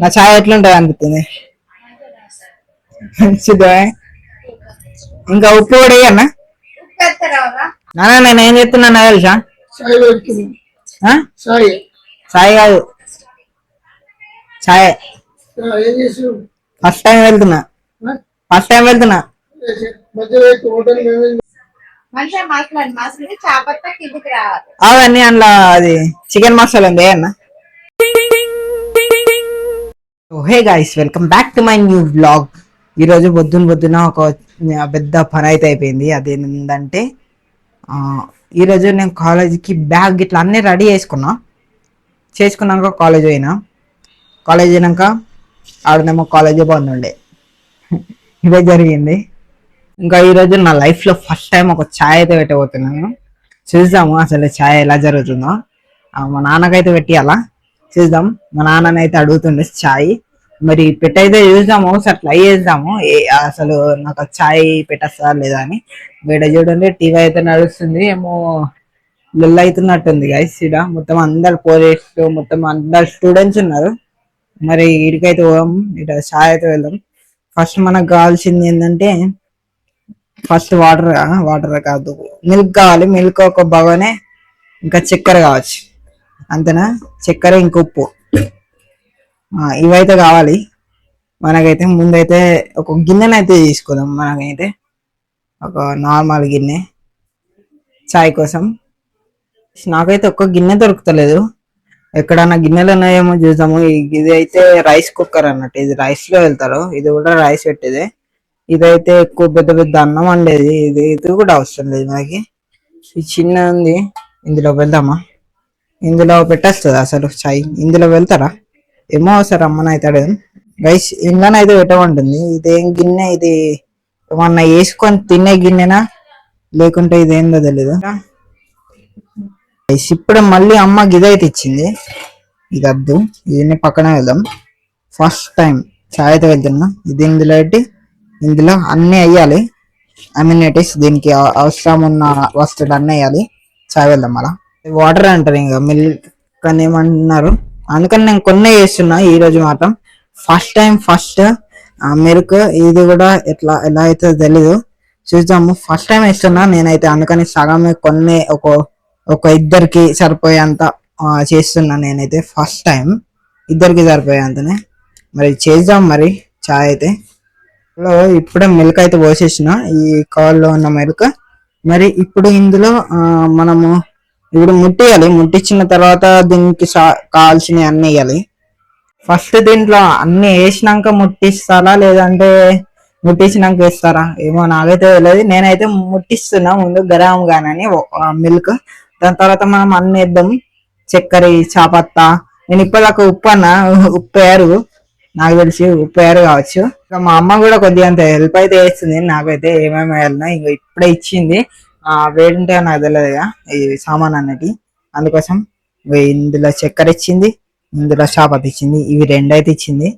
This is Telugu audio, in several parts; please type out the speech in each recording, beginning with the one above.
నా ఛాయ్ ఎట్లుంటది అనిపిస్తుంది. ఇంకా ఉప్పు కూడా వేయన్నా నాన్న, నేను ఏం చెప్తున్నా తెలుసా? సాయి కాదు, ఛాయ్. ఫస్ట్ టైం వెళ్తున్నా. అవన్నీ అందులో అది చికెన్ మసాలా ఉంది అన్న. Hey guys, welcome back to my new vlog. ఈరోజు పొద్దున ఒక పెద్ద పని అయితే అయిపోయింది. అదేంటంటే ఈరోజు నేను కాలేజీకి బ్యాగ్ ఇట్లా అన్నీ రెడీ చేసుకున్నాక కాలేజ్ అయినాక ఆడనేమో కాలేజీ బంద్ ఉండే. ఇదే జరిగింది. ఇంకా ఈరోజు నా లైఫ్లో ఫస్ట్ టైం ఒక ఛాయ్ అయితే పెట్టబోతున్నాను. చూద్దాము అసలు ఛాయ్ ఎలా జరుగుతుందో. మా నాన్నకైతే పెట్టియాలా, చూద్దాం. మా నాన్ననైతే అడుగుతుండే ఛాయ్ మరి పెట్టయితే చూద్దాము, ఒకసారి ట్రై చేద్దాము అసలు నాకు ఛాయ్ పెట్టేస్తా లేదా అని. బయట చూడండి టీవీ అయితే నడుస్తుంది, ఏమో లొల్ అవుతున్నట్టుంది గైస్. ఇక్కడ మొత్తం అందరు పోలీసులు, మొత్తం అందరు స్టూడెంట్స్ ఉన్నారు. మరి ఇడికైతే పోదాం, ఇట ఛాయ్ అయితే వెళ్దాం. ఫస్ట్ మనకు కావాల్సింది ఏంటంటే ఫస్ట్ వాటర్ కాదు, మిల్క్ కావాలి. మిల్క్ ఒక బగోనే, ఇంకా చక్కెర కావచ్చు, అంతేనా? చక్కెర ఇంకా ఉప్పు, ఇవైతే కావాలి మనకైతే. ముందైతే ఒక గిన్నెనైతే తీసుకుందాం. మనకైతే ఒక నార్మల్ గిన్నె చాయ్ కోసం. నాకైతే ఒక్క గిన్నె దొరుకుతలేదు, ఎక్కడన్నా గిన్నెలు ఉన్నాయేమో చూద్దాము. ఇది అయితే రైస్ కుక్కర్ అన్నట్టు, ఇది రైస్ లో వెళ్తారు. ఇది కూడా రైస్ పెట్టేదే. ఇదైతే ఎక్కువ పెద్ద పెద్ద అన్నం వండేది. ఇది కూడా అవసరం లేదు మనకి. ఇది చిన్న ఉంది, ఇందులో వెళ్దామా? ఇందులో పెట్టేస్తుంది అసలు చాయ్? ఇందులో వెళ్తారా ఏమో, సార్ అమ్మని అవుతాడు రైస్. ఇంట్లోనైతే పెట్టమంటుంది. ఇదేం గిన్నె ఇది? ఏమన్నా వేసుకొని తినే గిన్నెనా లేకుంటే ఇదేందో తెలీదు. ఇప్పుడు మళ్ళీ అమ్మ గిదైతే ఇచ్చింది. ఇది వద్దు, ఇది పక్కన వెళ్దాం. ఫస్ట్ టైం చాయ్ అయితే వెళ్తున్నా. ఇది ఇందులో పెట్టి ఇందులో అన్ని వేయాలి, అమ్యూనిటీస్, దీనికి అవసరం ఉన్న వస్తువులు అన్నీ వేయాలి. చాయ్ వెళ్దాం. అలా వాటర్ అంటారు, ఇంకా మిల్క్ అని ఏమంటున్నారు. అందుకని నేను కొన్నే చేస్తున్నా ఈరోజు మాత్రం. First milk. ఇది కూడా ఎలా అయితే తెలీదు, చూద్దాము. ఫస్ట్ టైం వేస్తున్నా నేనైతే, అందుకని సగమే కొన్ని ఒక ఇద్దరికి సరిపోయేంత చేస్తున్నా నేనైతే. ఫస్ట్ టైం ఇద్దరికి సరిపోయేంతనే. మరి చేద్దాం మరి చాయ్ అయితే. ఇప్పుడే మిల్క్ అయితే పోసేసిన, ఈ కవర్లో ఉన్న మిల్క్. మరి ఇప్పుడు ఇందులో మనము ఇప్పుడు ముట్టియాలి. ముట్టించిన తర్వాత దీనికి కావాల్సినవి అన్ని వేయాలి. ఫస్ట్ దీంట్లో అన్ని వేసినాక ముట్టిస్తారా లేదంటే ముట్టించినాక వేస్తారా ఏమో, నాకైతే తెలియదు. నేనైతే ముట్టిస్తున్నా ముందు గరం గానని మిల్క్. దాని తర్వాత మనం అన్ని వేద్దాం, చక్కెర, చాపత్తా. నేను ఇప్పటిదాకా ఉప్పు వేయరు, నాకు తెలిసి ఉప్పు వేయరు కావచ్చు. ఇంకా మా అమ్మ కూడా కొద్దిగా అంత హెల్ప్ అయితే వేస్తుంది నాకైతే, ఏమేమి వేయాలన్నా. ఇంకా ఇప్పుడే ఇచ్చింది. వేడుంటే నాకు తెలియదుగా ఈ సామాన్ అన్నటి. అందుకోసం ఇందులో చక్కెర ఇచ్చింది, ఇందులో చాపత్త ఇచ్చింది. ఇవి రెండైతే ఇచ్చింది.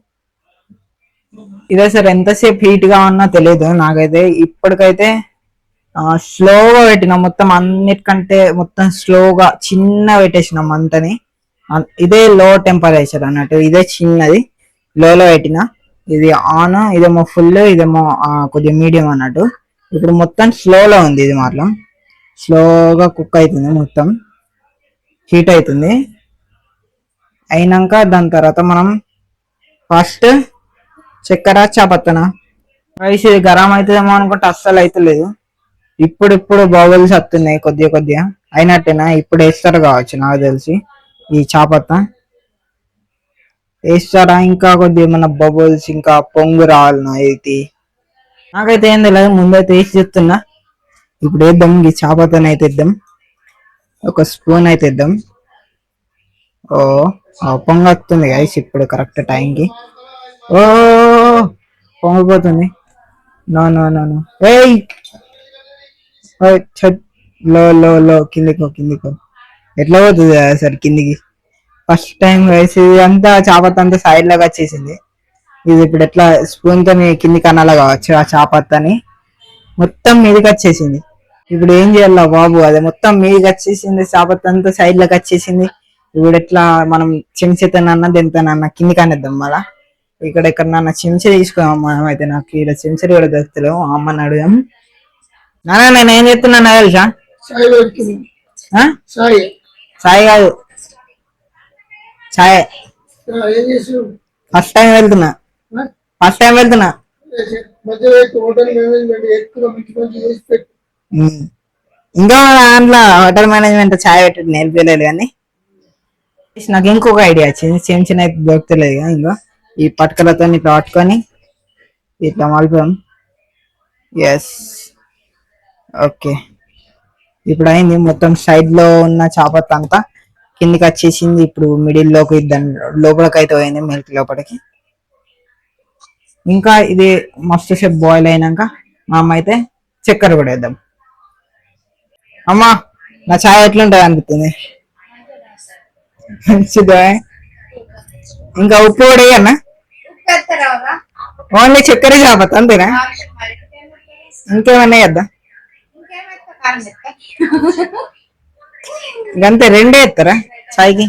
ఇదే సార్ ఎంతసేపు హీట్ గా ఉన్నా తెలియదు నాకైతే. ఇప్పటికైతే స్లోగా పెట్టినాం, మొత్తం అన్నిటికంటే మొత్తం స్లోగా చిన్న పెట్టేసినాం అంతని. ఇదే లో టెంపరేచర్ అన్నట్టు, ఇదే చిన్నది లోలో పెట్టిన. ఇది ఆన్, ఇదేమో ఫుల్, ఇదేమో కొద్దిగా మీడియం అన్నట్టు. ఇప్పుడు మొత్తం స్లోలో ఉంది. ఇది మాత్రం స్లోగా కుక్ అవుతుంది, మొత్తం హీట్ అవుతుంది. అయినాక దాని తర్వాత మనం ఫస్ట్ చక్కెర, చాపత్తన రైస్. ఇది గరం అవుతుందేమో అనుకుంటే అస్సలు అవుతలేదు. ఇప్పుడు బౌల్స్ వస్తున్నాయి కొద్దిగా అయినట్టేనా. ఇప్పుడు వేస్తారు కావచ్చు నాకు తెలిసి ఈ చాపత్త వేస్తారా. ఇంకా కొద్దిగా మన బబుల్స్ ఇంకా పొంగు రావాలి అయితే. నాకైతే ఏం తెలియదు, ముందైతే వేసి చెప్తున్నా. ఇప్పుడు వేద్దాం, ఈ చాపత్తని అయితే వేద్దాం. ఒక స్పూన్ అయితే వేద్దాం. పొంగ వస్తుంది గైస్ ఇప్పుడు కరెక్ట్ టైంకి. పొంగిపోతుంది. నో నో నో నో, లో కిందికో. ఎట్లా పోతుంది సార్ కిందికి? ఫస్ట్ టైం వేసి అంతా చాపత్త అంతా సైడ్ లాగా వచ్చేసింది. ఇది ఇప్పుడు ఎట్లా స్పూన్ తో కిందికి అనాలా కావచ్చు. ఆ చాపత్తని మొత్తం మీదకి వచ్చేసింది. ఇప్పుడు ఏం చేయాలా బాబు? అదే మొత్తం మీదకి వచ్చేసింది, చాపత్త అంతా సైడ్ లాగా వచ్చేసింది. ఇప్పుడు ఎట్లా మనం చెంచాతోనన్నా దేనితోనన్నా కింది కానిద్దాం మళ్ళా ఇక్కడ ఎక్కడన్నా చెంచా తీసుకున్నాం మనం అయితే నాకు ఇక్కడ చెంచాలు కూడా దొరుకుతలేవు అమ్మని అడుగుదాం. నాన్న నేను ఏం చెప్తున్నా తెలుసా? ఆ? సాయి కాదు సాయి. ఫస్ట్ టైం వెళ్తున్నా ఇంకా దాంట్లో హోటల్ మేనేజ్మెంట్ ఛాయ్ పెట్టి నేర్పించలేదు కానీ నాకు ఇంకొక ఐడియా వచ్చింది. చిన్న చిన్న అయితే దొరుకుతలేదు కదా ఇంకా ఈ పట్టుకలతో ఇట్లా పట్టుకొని ఇట్లా మలుపుదాం. ఎస్ ఓకే ఇప్పుడు అయింది. మొత్తం సైడ్ లో ఉన్న చాపత్త అంతా కిందికి వచ్చేసింది. ఇప్పుడు మిడిల్ లోకి దాని లోపలికి అయితే పోయింది మిల్క్ లోపలికి. ఇంకా ఇది మస్తు సేపు బాయిల్ అయినాక మా అమ్మ అయితే చక్కెర కూడా వేద్దాం. అమ్మా నా ఛాయ్ ఎట్లుంటది అనిపిస్తుంది? ఇంకా ఉప్పు కూడా వేయన్నా? ఓన్లీ చక్కెర చాపత్త అంతేనా? ఇంకేమన్నా వేద్దా? ఇంకంతే రెండే ఎత్తారా చాయ్కి?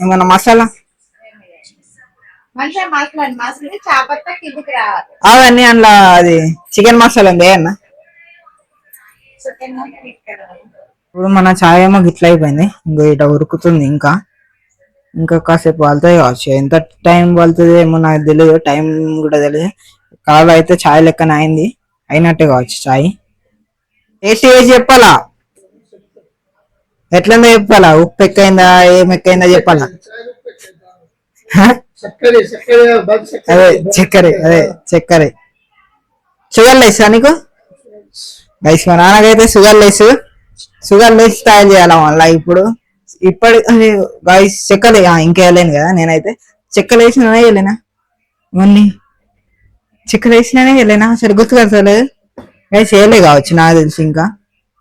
ఏమన్నా మసాలా అవన్నీ అందులో అది చికెన్ మసాలా ఉంది అన్న. ఇప్పుడు మన చాయ్ ఏమో గిట్ల అయిపోయింది. ఇంకో ఇట ఉరుకుతుంది. ఇంకా కాసేపు వాళ్తాయి కావచ్చు. ఎంత టైం వాళ్తుంది ఏమో నాకు తెలియదు, టైం కూడా తెలియదు. కలర్ అయితే చాయ్ లెక్కన అయింది, అయినట్టే కావచ్చు చాయ్. టేస్ట్ వేసి చెప్పాలా? ఎట్లందో చెప్పాలా? ఉప్పు ఎక్కువైందా ఏం ఎక్కువైందా చెప్పాలా? అదే చక్కెర షుగర్ లెస్ నీకు గైస్. మా నాన్నకైతే షుగర్ లెస్ తయారు చేయాలి మళ్ళా. ఇప్పటి గైస్ చక్కెర ఇంకా వేయలేను కదా నేనైతే. చక్కెర వేసినా వేయలేనా? ఇవన్నీ చక్కెర వేసినానే వేయలేనా? సరే గుర్తు కడతలేదు గైస్. వేయలే కావచ్చు నాకు తెలిసి. ఇంకా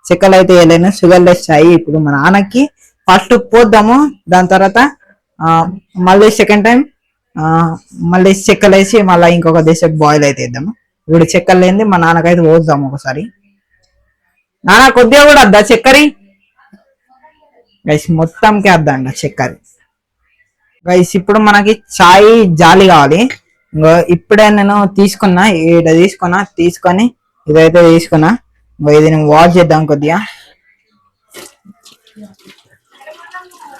చక్కెర అయితే వేయలేను. షుగర్ లెస్ చాయ్. ఇప్పుడు మా నాన్నకి ఫస్ట్ పోద్దాము, దాని తర్వాత మళ్ళీ సెకండ్ టైం మళ్ళీ చెక్కలు వేసి మళ్ళీ ఇంకొక దేశం బాయిల్ అయితే ఇద్దాము. ఇప్పుడు చెక్కలు లేని మా నాన్నకైతే పోద్దాము ఒకసారి. నాన్న కొద్దిగా కూడా వద్దా చక్కెర? గైస్ మొత్తంకి వద్దా అండి చక్కెర. గైస్ ఇప్పుడు మనకి చాయ్ జాలి కావాలి. ఇంకో ఇప్పుడే నేను తీసుకున్నా తీసుకొని ఇదైతే తీసుకున్నా. ఇది నేను వాష్ చేద్దాం కొద్దిగా.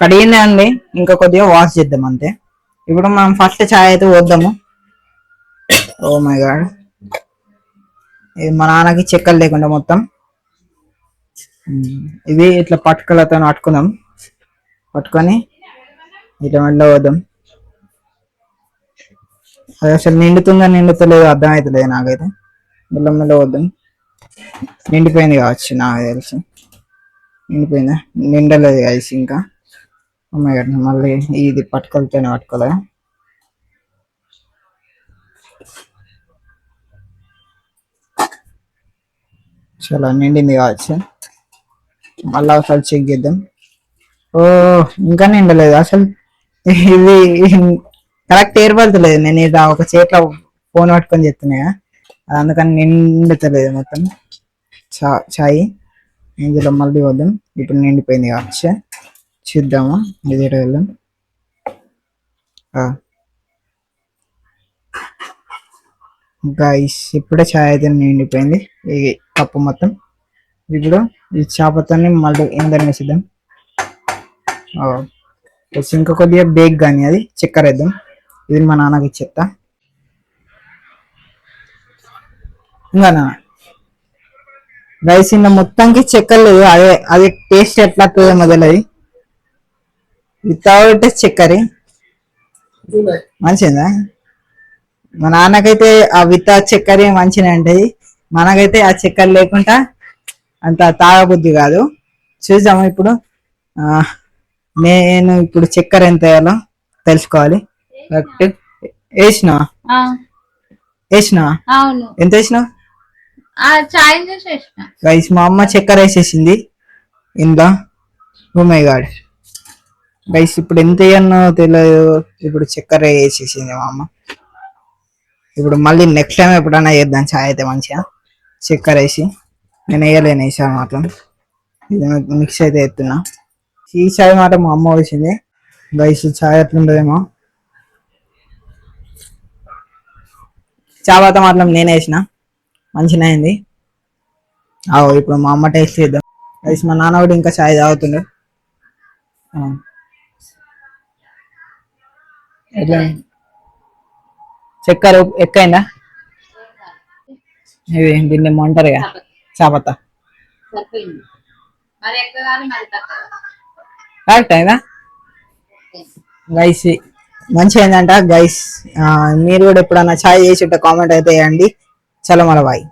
కడిగిందే అండి, ఇంకా కొద్దిగా వాష్ చేద్దాం అంతే. ఇప్పుడు మనం ఫస్ట్ చాయ్ అయితే పోద్దాము. ఓ మై గాడ్, ఇది మా నాన్నకి చెక్కలు లేకుండా మొత్తం ఇది ఇట్లా పట్టుకలతో పట్టుకొని ఇట్లా మెల్ల పోద్దాం. అది అసలు నిండుతలేదు అర్థమవుతలేదు నాకైతే. మెల్ల వద్దాం. నిండిపోయింది కావచ్చు నాకు తెలిసి. నిండిపోయిందా? నిండలేదు కావచ్చు ఇంకా. మళ్ళీ ఇది పట్టుకోలే. చాలా నిండింది కావచ్చు. మళ్ళీ ఒకసారి చెక్ చేద్దాం. ఓ ఇంకా నిండలేదు అసలు. ఇది కరెక్ట్ ఏర్పడతలేదు. నేను ఇట్లా ఒక చేతిలో ఫోన్ పట్టుకొని చెప్తున్నాయా, అందుకని నిండుతలేదు మొత్తం చాయ్. ఇందులో మళ్ళీ వద్దాం. ఇప్పుడు నిండిపోయింది కావచ్చు. చూద్దాము ఇది వెళ్దాం. గైస్ ఇప్పుడే చాయ్ అయితే నిండిపోయింది ఈ కప్పు మొత్తం. ఇప్పుడు ఈ చాపతోని మళ్ళీ ఇందరం వేసిద్దాం. ఇంకా కొద్దిగా బేక్ కానీ అది చక్కెర వేద్దాం. ఇది మా నాన్నకి చెప్తా. ఇంకా నాన్న గైస్ ఇంకా మొత్తానికి చక్కెర లేదు. అది టేస్ట్ ఎట్లా వస్తుందో మొదలది. వితౌట్ చక్కెర మంచిదా? మా నాన్నకైతే ఆ వితౌట్ చక్కెర మంచిగా ఉంటుంది. మనకైతే ఆ చక్కెర లేకుండా అంత తాగబుద్ధి కాదు. చూద్దాము ఇప్పుడు. నేను ఇప్పుడు చక్కెర ఎంత వేయాలో తెలుసుకోవాలి. కరెక్ట్ వేసినా ఎంత వేసినా? గైస్ మా అమ్మ చక్కెర వేసేసింది ఇందా. ఓ మై గాడ్ గైస్ ఇప్పుడు ఎంత వేయన్నో తెలియదు. ఇప్పుడు చక్కెర వేసేసింది మా అమ్మ. ఇప్పుడు మళ్ళీ నెక్స్ట్ టైం ఎప్పుడైనా చేద్దాం చాయ్ అయితే మంచిగా చక్కెర వేసి. నేను వేయలేను ఈసారి మాత్రం. ఇది మిక్స్ అయితే ఎత్తున్నా. ఈ చాయ్ మాత్రం మా అమ్మ వచ్చింది గైస్. చాయ్ ఎట్లుంటదేమో. చాయ్ పాత మాత్రం నేనే వేసిన, మంచిగా అయింది. ఇప్పుడు మా అమ్మ టేస్ట్ చేద్దాం గైస్. మా నాన్న కూడా ఇంకా చాయ్ తాగుతుండే. ఎట్లా చక్కెర ఎక్కైందా? ఇది దీన్ని ఏమంటారుగా చాపత్త. కరెక్ట్ అయిందా గైస్? మంచిగా అయిందంట గైస్. మీరు కూడా ఎప్పుడన్నా ఛాయ్ చేసి కామెంట్ అయితే వేయండి. చలో మళ్ళీ బాయ్.